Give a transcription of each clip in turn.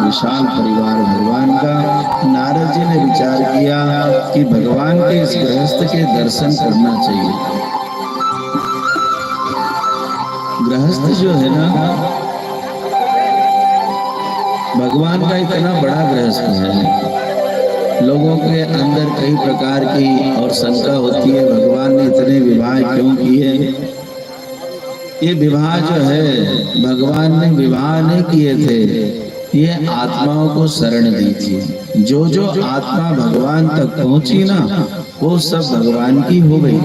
विशाल परिवार भगवान का। नारद जी ने विचार किया कि भगवान के इस गृहस्थ के दर्शन करना चाहिए। गृहस्थ जो है ना, भगवान का इतना बड़ा गृहस्थ है, लोगों के अंदर कई प्रकार की और शंका होती है, भगवान ने इतने विवाह क्यों किए। ये विवाह जो है, भगवान ने विवाह नहीं किए थे, ये आत्माओं को शरण दी थी। जो जो आत्मा भगवान तक पहुंची ना, वो सब भगवान की हो गई।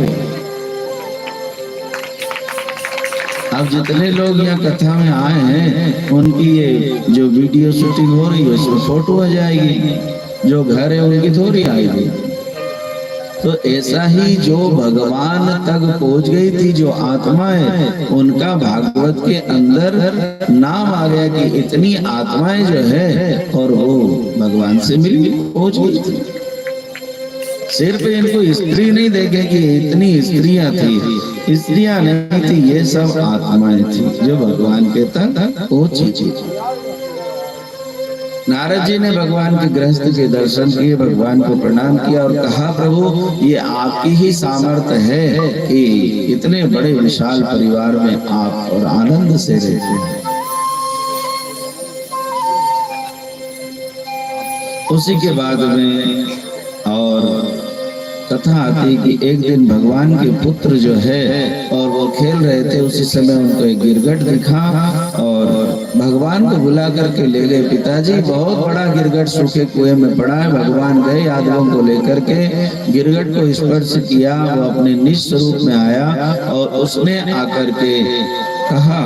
अब जितने लोग यहाँ कथा में आए हैं, उनकी ये जो वीडियो शूटिंग हो रही है उसमें फोटो आ जाएगी, जो घर है उनकी थोड़ी आएगी। तो ऐसा ही जो भगवान तक पहुंच गई थी जो आत्मा है, उनका भागवत के अंदर नाम आ गया कि इतनी आत्माएं जो है, और वो भगवान से मिल पहुंच गई थी। सिर्फ इनको स्त्री नहीं देखे कि इतनी स्त्रियां थी, स्त्रियां नहीं थी, ये सब आत्माएं थी जो भगवान के तक पहुंची थी। नारद जी ने भगवान के गृहस्थ के दर्शन किए, भगवान को प्रणाम किया और कहा, प्रभु ये आपकी ही सामर्थ्य है कि इतने बड़े विशाल परिवार में आप और आनंद से रहते हैं। उसी के बाद में और कथा आती कि एक दिन भगवान के पुत्र जो है और वो खेल रहे थे, उसी समय उनको एक गिरगट दिखा और भगवान को बुला करके ले गए। पिताजी बहुत बड़ा गिरगट सूखे कुएं में पड़ा है। भगवान गए यादवों को लेकर के, गिरगट को स्पर्श किया, वो अपने निज स्वरूप में आया और उसने आकर के कहा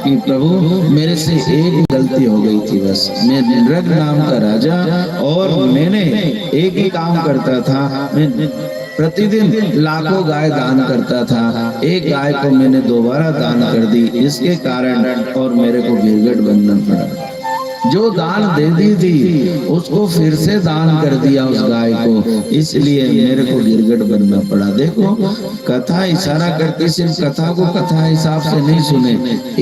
कि प्रभु मेरे से एक गलती हो गई थी, बस मैं नृग नाम का राजा और मैंने एक ही काम करता था, मैं प्रतिदिन लाखों गाय दान करता था, एक गाय को मैंने दोबारा दान कर दी, इसके कारण और मेरे को गिरगट बनना पड़ा। जो दान दे दी थी उसको फिर से दान कर दिया उस गाय को, इसलिए मेरे को गिरगट बनना पड़ा। देखो कथा इशारा करती, सिर्फ कथा को कथा हिसाब से नहीं सुने।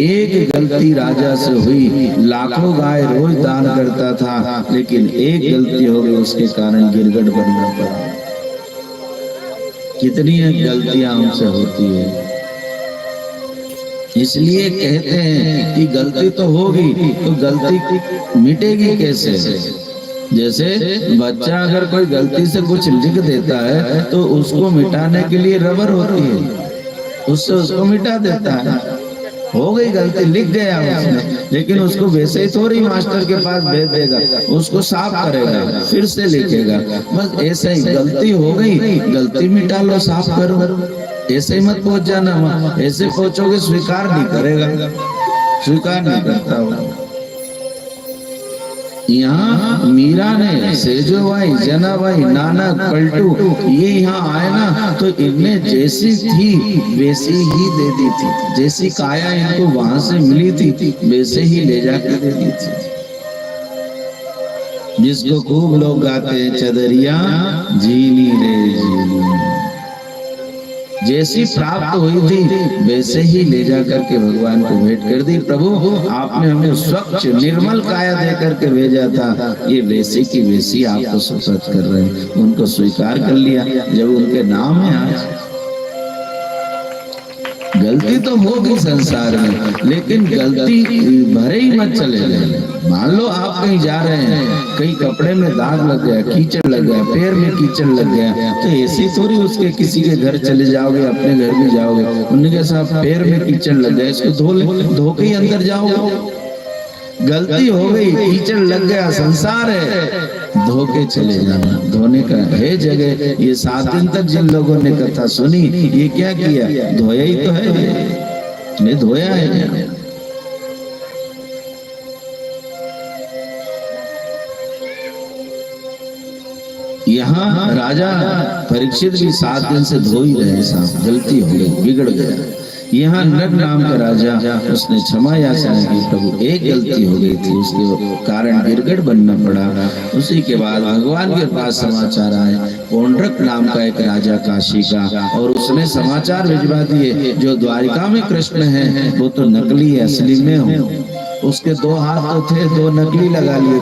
एक गलती राजा से हुई, लाखों गाय रोज दान करता था, लेकिन एक गलती हो गई, उसके कारण गिरगट बनना पड़ा। कितनी गलतियां हमसे होती है, इसलिए कहते हैं कि गलती तो होगी, तो गलती मिटेगी कैसे। जैसे बच्चा अगर कोई गलती से कुछ लिख देता है तो उसको मिटाने के लिए रबर होती है, उससे उसको मिटा देता है। हो गई गलती, लिख गया उसने, लेकिन उसको वैसे ही थोड़ी मास्टर के पास भेज देगा, उसको साफ करेगा, फिर से लिखेगा। बस ऐसे ही गलती हो गई, गलती मिटा लो, साफ करो। ऐसे ही मत पहुंच जाना, ऐसे पहुंचोगे स्वीकार नहीं करेगा, स्वीकार नहीं करता हो। यहाँ मीरा ने सेजो भाई, जना भाई, नानक, पलटू, ये यहाँ आए ना तो इनने जैसी थी वैसी ही दे दी थी, जैसी काया इनको वहां से मिली थी वैसे ही ले जाकर दे दी थी। जिसको खूब लोग गाते हैं, चदरिया झीली रे झीली, जैसी प्राप्त हुई थी वैसे ही ले जाकर के भगवान को भेंट कर दी। प्रभु आपने हमें स्वच्छ निर्मल काया दे करके भेजा था, ये वैसी की वैसी आपको सुपुर्द कर रहे हैं। उनको स्वीकार कर लिया जब उनके नाम है। आज गलती तो होगी संसार में, लेकिन गलती भरे ही मत चले जाए। मान लो आप कहीं जा रहे हैं, कहीं कपड़े में दाग लग गया, कीचड़ लग गया, पैर में कीचड़ लग गया, तो ऐसी थोड़ी उसके किसी के घर चले जाओगे, अपने घर में जाओगे, उनके साथ पैर में कीचड़ लग गया, इसको धो के ही अंदर जाओगे। गलती हो गई, कीचड़ लग गया, संसार है, धो के चले जाना। धोने का है जगह। ये 7 दिन तक जिन लोगों ने कथा सुनी, ये क्या किया, धोया ही तो है, ने धोया है। यहाँ राजा परीक्षित भी 7 दिन से धो ही रहे, साहब गलती हो गई, बिगड़ गया। यहाँ नृग नाम का राजा, उसने क्षमा याचना की, प्रभु एक गलती हो गई थी, उसके कारण गिरगट बनना पड़ा। उसी के बाद भगवान के पास समाचार आए, पौंड्रक नाम का एक राजा काशी का, और उसने समाचार भिजवा दिए जो द्वारिका में कृष्ण है वो तो नकली है, असली में हो। उसके 2 हाथ तो थे, 2 नकली लगा लिए।